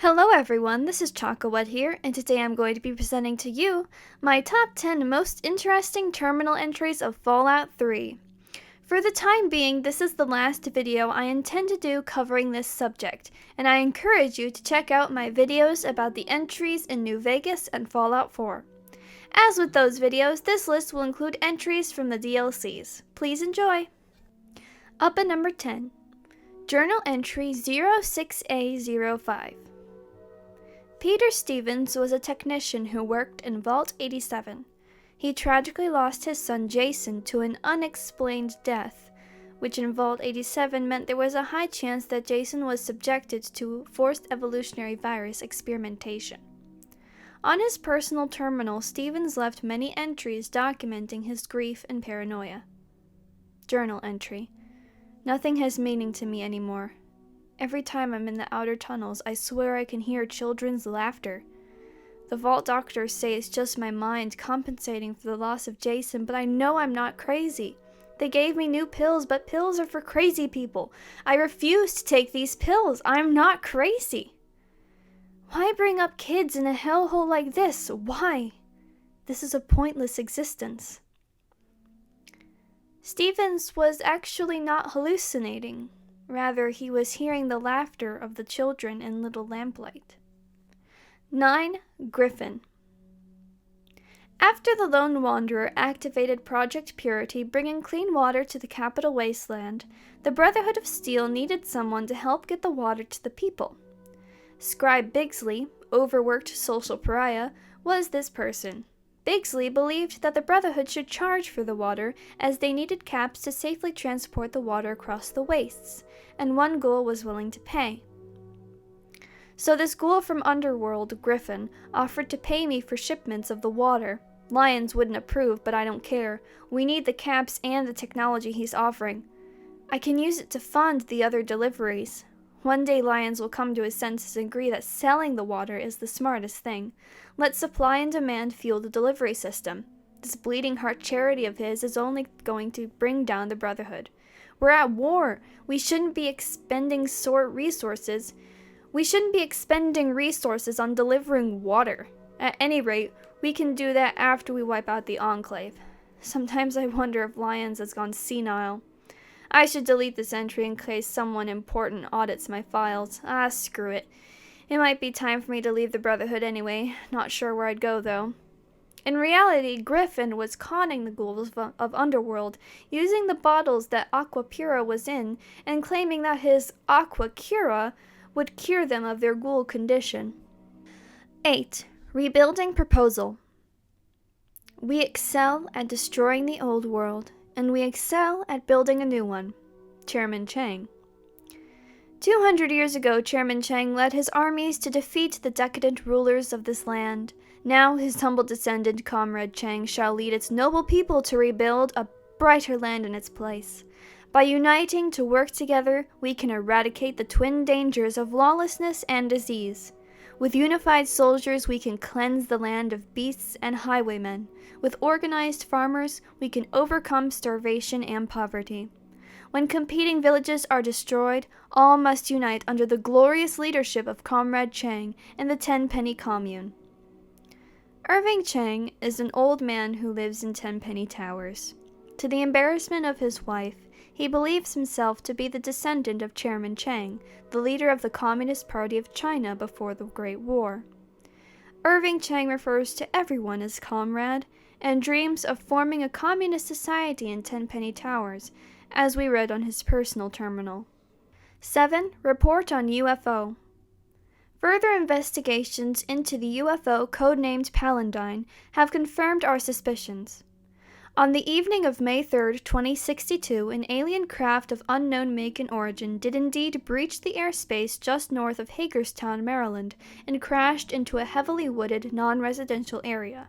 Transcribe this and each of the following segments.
Hello everyone, this is Chakawet here, and today I'm going to be presenting to you my top 10 most interesting terminal entries of Fallout 3. For the time being, this is the last video I intend to do covering this subject, and I encourage you to check out my videos about the entries in New Vegas and Fallout 4. As with those videos, this list will include entries from the DLCs. Please enjoy! Up at number 10, Journal Entry 06A05. Peter Stevens was a technician who worked in Vault 87. He tragically lost his son Jason to an unexplained death, which in Vault 87 meant there was a high chance that Jason was subjected to forced evolutionary virus experimentation. On his personal terminal, Stevens left many entries documenting his grief and paranoia. Journal entry. Nothing has meaning to me anymore. Every time I'm in the outer tunnels, I swear I can hear children's laughter. The vault doctors say it's just my mind compensating for the loss of Jason, but I know I'm not crazy. They gave me new pills, but pills are for crazy people. I refuse to take these pills. I'm not crazy. Why bring up kids in a hellhole like this? Why? This is a pointless existence. Stevens was actually not hallucinating. Rather, he was hearing the laughter of the children in Little Lamplight. 9. Griffon. After the Lone Wanderer activated Project Purity, bringing clean water to the capital wasteland, the Brotherhood of Steel needed someone to help get the water to the people. Scribe Bigsley, overworked social pariah, was this person. Bigsley believed that the Brotherhood should charge for the water, as they needed caps to safely transport the water across the wastes, and one ghoul was willing to pay. So this ghoul from Underworld, Griffon, offered to pay me for shipments of the water. Lyons wouldn't approve, but I don't care. We need the caps and the technology he's offering. I can use it to fund the other deliveries. One day Lyons will come to his senses and agree that selling the water is the smartest thing. Let supply and demand fuel the delivery system. This bleeding heart charity of his is only going to bring down the Brotherhood. We're at war. We shouldn't be expending resources. We shouldn't be expending resources on delivering water. At any rate, we can do that after we wipe out the Enclave. Sometimes I wonder if Lyons has gone senile. I should delete this entry in case someone important audits my files. Screw it. It might be time for me to leave the Brotherhood anyway. Not sure where I'd go, though. In reality, Griffon was conning the ghouls of Underworld, using the bottles that Aquapura was in, and claiming that his Aquacura would cure them of their ghoul condition. 8. Rebuilding Proposal. We excel at destroying the old world, and we excel at building a new one. Chairman Chang. 200 years ago, Chairman Chang led his armies to defeat the decadent rulers of this land. Now his humble descendant, Comrade Chang, shall lead its noble people to rebuild a brighter land in its place. By uniting to work together, we can eradicate the twin dangers of lawlessness and disease. With unified soldiers, we can cleanse the land of beasts and highwaymen. With organized farmers, we can overcome starvation and poverty. When competing villages are destroyed, all must unite under the glorious leadership of Comrade Chang and the Tenpenny Commune. Irving Chang is an old man who lives in Tenpenny Towers. To the embarrassment of his wife, he believes himself to be the descendant of Chairman Chang, the leader of the Communist Party of China before the Great War. Irving Chang refers to everyone as comrade, and dreams of forming a communist society in Tenpenny Towers, as we read on his personal terminal. 7. Report on UFO. Further investigations into the UFO codenamed Palandine have confirmed our suspicions. On the evening of May 3, 2062, an alien craft of unknown make and origin did indeed breach the airspace just north of Hagerstown, Maryland, and crashed into a heavily wooded, non-residential area.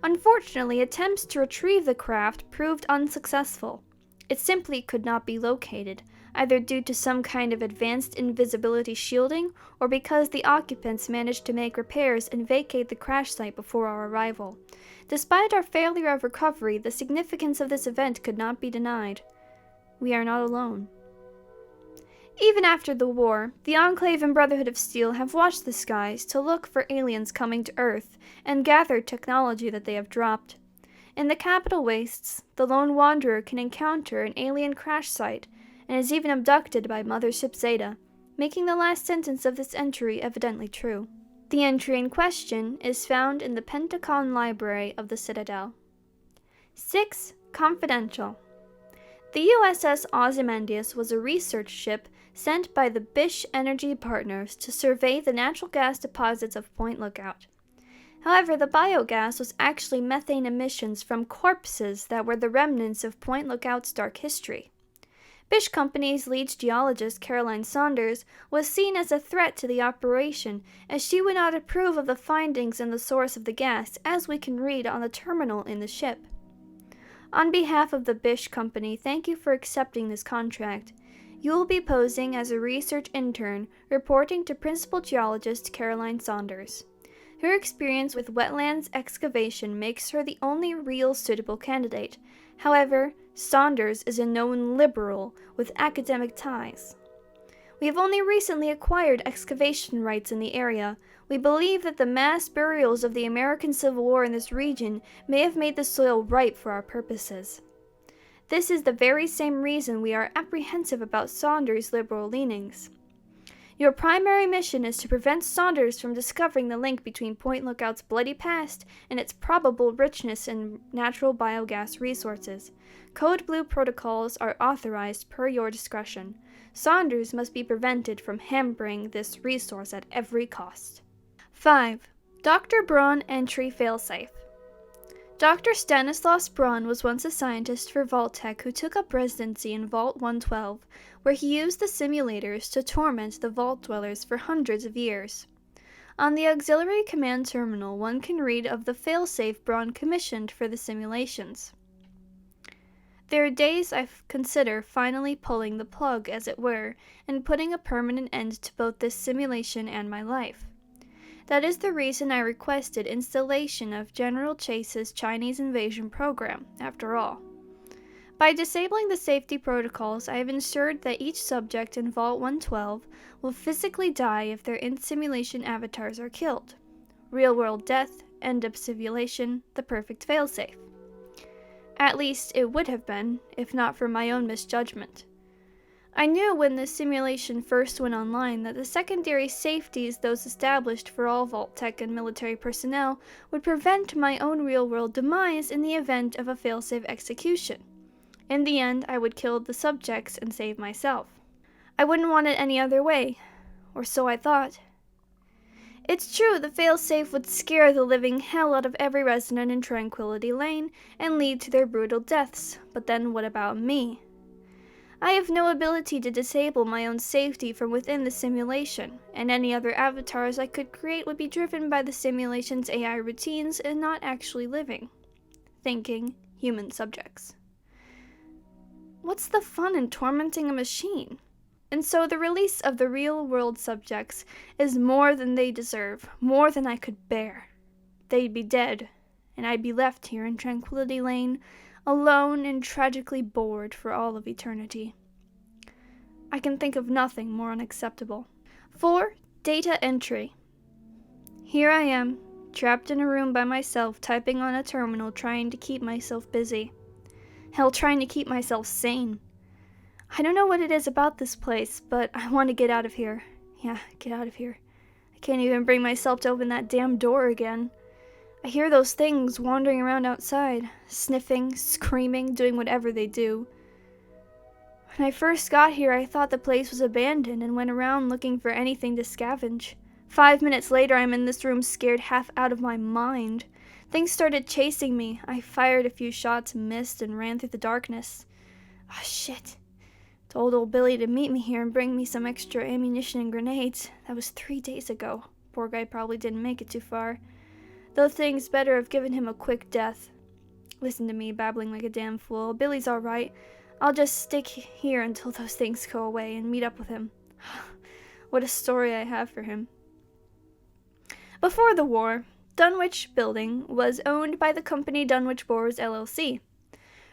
Unfortunately, attempts to retrieve the craft proved unsuccessful. It simply could not be located, either due to some kind of advanced invisibility shielding or because the occupants managed to make repairs and vacate the crash site before our arrival. Despite our failure of recovery, the significance of this event could not be denied. We are not alone. Even after the war, the Enclave and Brotherhood of Steel have watched the skies to look for aliens coming to Earth and gather technology that they have dropped. In the capital wastes, the lone wanderer can encounter an alien crash site and is even abducted by Mothership Zeta, making the last sentence of this entry evidently true. The entry in question is found in the Pentacon Library of the Citadel. 6. Confidential. The USS Ozymandias was a research ship sent by the Bish Energy Partners to survey the natural gas deposits of Point Lookout. However, the biogas was actually methane emissions from corpses that were the remnants of Point Lookout's dark history. Bish Company's lead geologist, Caroline Saunders, was seen as a threat to the operation, as she would not approve of the findings and the source of the gas, as we can read on the terminal in the ship. On behalf of the Bish Company, thank you for accepting this contract. You will be posing as a research intern, reporting to Principal Geologist Caroline Saunders. Her experience with wetlands excavation makes her the only real suitable candidate. However, Saunders is a known liberal with academic ties. We have only recently acquired excavation rights in the area. We believe that the mass burials of the American Civil War in this region may have made the soil ripe for our purposes. This is the very same reason we are apprehensive about Saunders' liberal leanings. Your primary mission is to prevent Saunders from discovering the link between Point Lookout's bloody past and its probable richness in natural biogas resources. Code Blue protocols are authorized per your discretion. Saunders must be prevented from hampering this resource at every cost. 5. Dr. Braun entry failsafe. Dr. Stanislaus Braun was once a scientist for Vault-Tec who took up residency in Vault 112, where he used the simulators to torment the Vault dwellers for hundreds of years. On the Auxiliary Command Terminal, one can read of the failsafe Braun commissioned for the simulations. There are days I consider finally pulling the plug, as it were, and putting a permanent end to both this simulation and my life. That is the reason I requested installation of General Chase's Chinese invasion program, after all. By disabling the safety protocols, I have ensured that each subject in Vault 112 will physically die if their in-simulation avatars are killed. Real-world death, end of simulation, the perfect failsafe. At least it would have been, if not for my own misjudgment. I knew when the simulation first went online that the secondary safeties, those established for all Vault-Tec and military personnel, would prevent my own real-world demise in the event of a failsafe execution. In the end, I would kill the subjects and save myself. I wouldn't want it any other way, or so I thought. It's true the failsafe would scare the living hell out of every resident in Tranquility Lane and lead to their brutal deaths, but then what about me? I have no ability to disable my own safety from within the simulation, and any other avatars I could create would be driven by the simulation's AI routines and not actually living, thinking human subjects. What's the fun in tormenting a machine? And so the release of the real-world subjects is more than they deserve, more than I could bear. They'd be dead, and I'd be left here in Tranquility Lane, alone and tragically bored for all of eternity. I can think of nothing more unacceptable. 4. Data entry. Here I am, trapped in a room by myself, typing on a terminal, trying to keep myself busy. Hell, trying to keep myself sane. I don't know what it is about this place, but I want to get out of here. Yeah, get out of here. I can't even bring myself to open that damn door again. I hear those things wandering around outside, sniffing, screaming, doing whatever they do. When I first got here, I thought the place was abandoned and went around looking for anything to scavenge. 5 minutes later, I'm in this room scared half out of my mind. Things started chasing me. I fired a few shots, missed, and ran through the darkness. Ah, shit. Told old Billy to meet me here and bring me some extra ammunition and grenades. That was 3 days ago. Poor guy probably didn't make it too far. Those things better have given him a quick death. Listen to me babbling like a damn fool. Billy's all right. I'll just stick here until those things go away and meet up with him. What a story I have for him. Before the war, Dunwich Building was owned by the company Dunwich Boars LLC.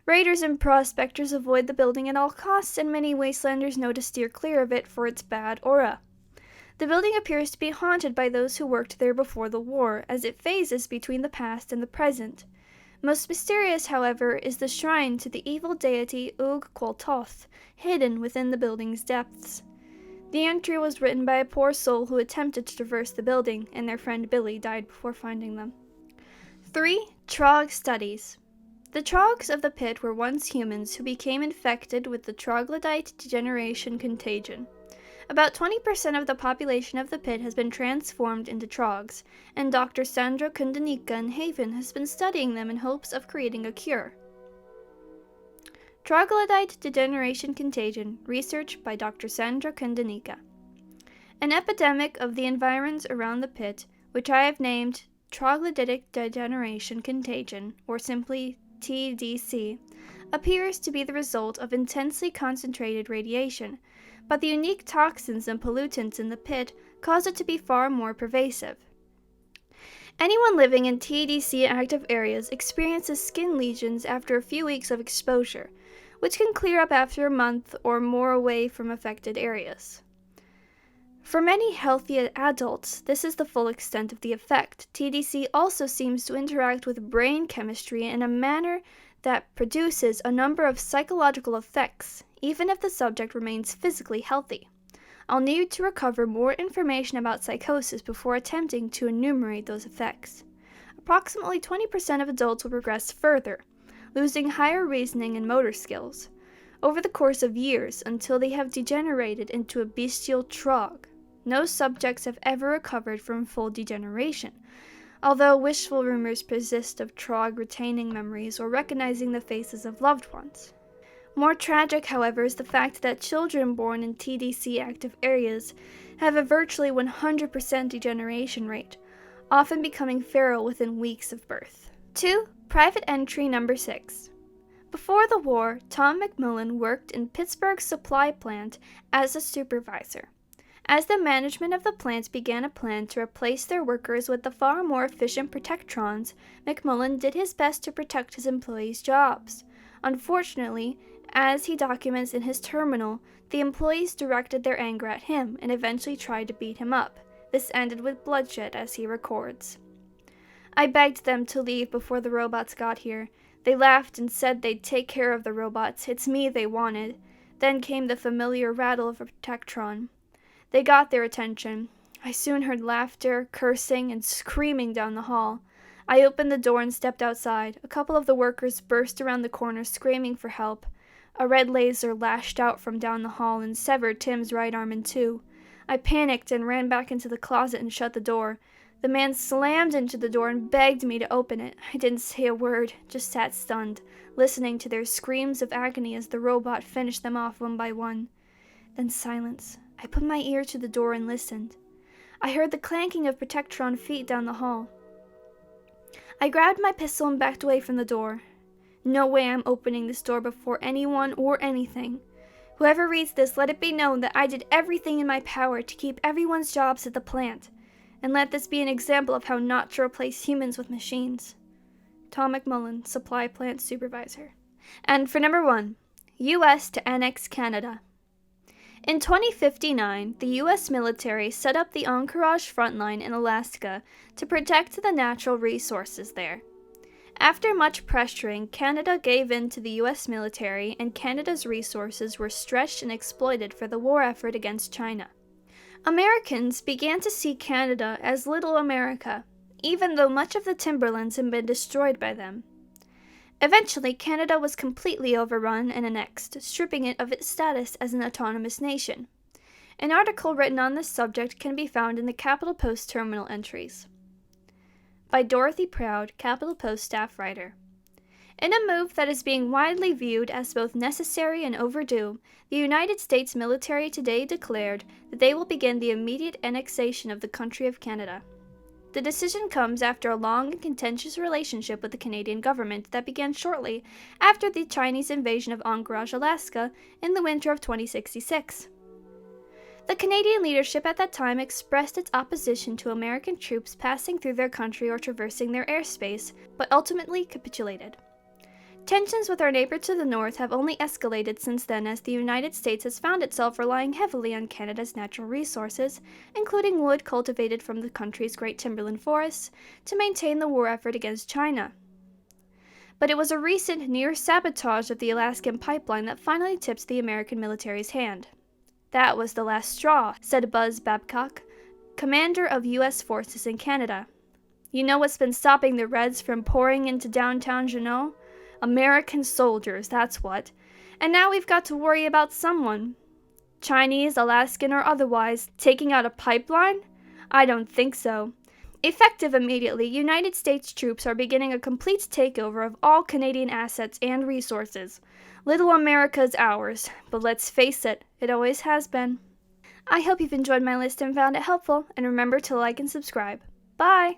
Raiders and prospectors avoid the building at all costs, and many wastelanders know to steer clear of it for its bad aura. The building appears to be haunted by those who worked there before the war, as it phases between the past and the present. Most mysterious, however, is the shrine to the evil deity Ug Qualtoth, hidden within the building's depths. The entry was written by a poor soul who attempted to traverse the building, and their friend Billy died before finding them. 3. Trog Studies. The trogs of the pit were once humans who became infected with the troglodyte degeneration contagion. About 20% of the population of the pit has been transformed into trogs, and Dr. Sandra Kundanika in Haven has been studying them in hopes of creating a cure. Troglodyte degeneration contagion, research by Dr. Sandra Kundanika. An epidemic of the environs around the pit, which I have named troglodytic degeneration contagion, or simply TDC, appears to be the result of intensely concentrated radiation, but the unique toxins and pollutants in the pit cause it to be far more pervasive. Anyone living in TDC active areas experiences skin lesions after a few weeks of exposure, which can clear up after a month or more away from affected areas. For many healthy adults, this is the full extent of the effect. TDC also seems to interact with brain chemistry in a manner that produces a number of psychological effects, even if the subject remains physically healthy. I'll need to recover more information about psychosis before attempting to enumerate those effects. Approximately 20% of adults will progress further, losing higher reasoning and motor skills, over the course of years until they have degenerated into a bestial trog. No subjects have ever recovered from full degeneration, although wishful rumors persist of trog retaining memories or recognizing the faces of loved ones. More tragic, however, is the fact that children born in TDC active areas have a virtually 100% degeneration rate, often becoming feral within weeks of birth. 2. Private entry number 6. Before the war, Tom McMullen worked in Pittsburgh's supply plant as a supervisor. As the management of the plant began a plan to replace their workers with the far more efficient Protectrons, McMullen did his best to protect his employees' jobs. Unfortunately, as he documents in his terminal, the employees directed their anger at him and eventually tried to beat him up. This ended with bloodshed, as he records. I begged them to leave before the robots got here. They laughed and said they'd take care of the robots. It's me they wanted. Then came the familiar rattle of a Protectron. They got their attention. I soon heard laughter, cursing, and screaming down the hall. I opened the door and stepped outside. A couple of the workers burst around the corner screaming for help. A red laser lashed out from down the hall and severed Tim's right arm in two. I panicked and ran back into the closet and shut the door. The man slammed into the door and begged me to open it. I didn't say a word, just sat stunned, listening to their screams of agony as the robot finished them off one by one. Then silence. I put my ear to the door and listened. I heard the clanking of Protectron feet down the hall. I grabbed my pistol and backed away from the door. No way I'm opening this door before anyone or anything. Whoever reads this, let it be known that I did everything in my power to keep everyone's jobs at the plant, and let this be an example of how not to replace humans with machines. Tom McMullen, Supply Plant Supervisor. And for number 1, U.S. to annex Canada. In 2059, the U.S. military set up the Anchorage front line in Alaska to protect the natural resources there. After much pressuring, Canada gave in to the U.S. military, and Canada's resources were stretched and exploited for the war effort against China. Americans began to see Canada as Little America, even though much of the timberlands had been destroyed by them. Eventually, Canada was completely overrun and annexed, stripping it of its status as an autonomous nation. An article written on this subject can be found in the Capital Post terminal entries. By Dorothy Proud, Capital Post staff writer. In a move that is being widely viewed as both necessary and overdue, the United States military today declared that they will begin the immediate annexation of the country of Canada. The decision comes after a long and contentious relationship with the Canadian government that began shortly after the Chinese invasion of Anchorage, Alaska, in the winter of 2066. The Canadian leadership at that time expressed its opposition to American troops passing through their country or traversing their airspace, but ultimately capitulated. Tensions with our neighbor to the north have only escalated since then, as the United States has found itself relying heavily on Canada's natural resources, including wood cultivated from the country's great timberland forests, to maintain the war effort against China. But it was a recent near sabotage of the Alaskan pipeline that finally tipped the American military's hand. "That was the last straw," said Buzz Babcock, commander of U.S. forces in Canada. "You know what's been stopping the Reds from pouring into downtown Juneau? American soldiers, that's what. And now we've got to worry about someone. Chinese, Alaskan, or otherwise, taking out a pipeline? I don't think so. Effective immediately, United States troops are beginning a complete takeover of all Canadian assets and resources. Little America's ours, but let's face it, it always has been." I hope you've enjoyed my list and found it helpful, and remember to like and subscribe. Bye!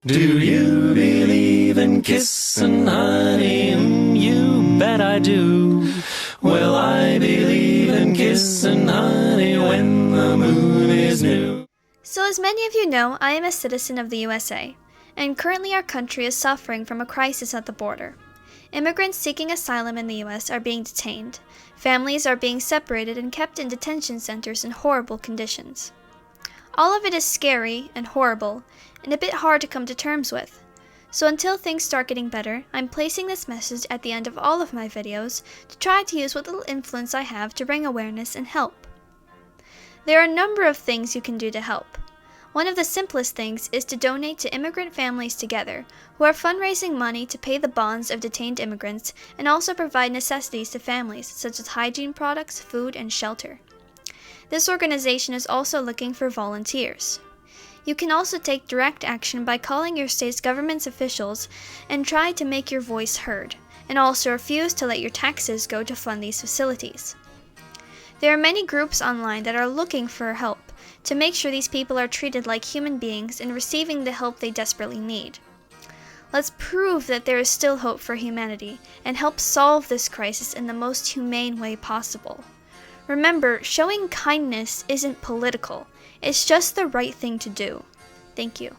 Do you believe in kissing, honey? You bet I do. Well, I believe in kissing, honey, when the moon is new. So as many of you know, I am a citizen of the USA, and currently our country is suffering from a crisis at the border. Immigrants seeking asylum in the U.S. are being detained. Families are being separated and kept in detention centers in horrible conditions. All of it is scary and horrible, and a bit hard to come to terms with. So until things start getting better, I'm placing this message at the end of all of my videos to try to use what little influence I have to bring awareness and help. There are a number of things you can do to help. One of the simplest things is to donate to Immigrant Families Together, who are fundraising money to pay the bonds of detained immigrants and also provide necessities to families such as hygiene products, food, and shelter. This organization is also looking for volunteers. You can also take direct action by calling your state's government's officials and try to make your voice heard, and also refuse to let your taxes go to fund these facilities. There are many groups online that are looking for help to make sure these people are treated like human beings and receiving the help they desperately need. Let's prove that there is still hope for humanity and help solve this crisis in the most humane way possible. Remember, showing kindness isn't political. It's just the right thing to do. Thank you.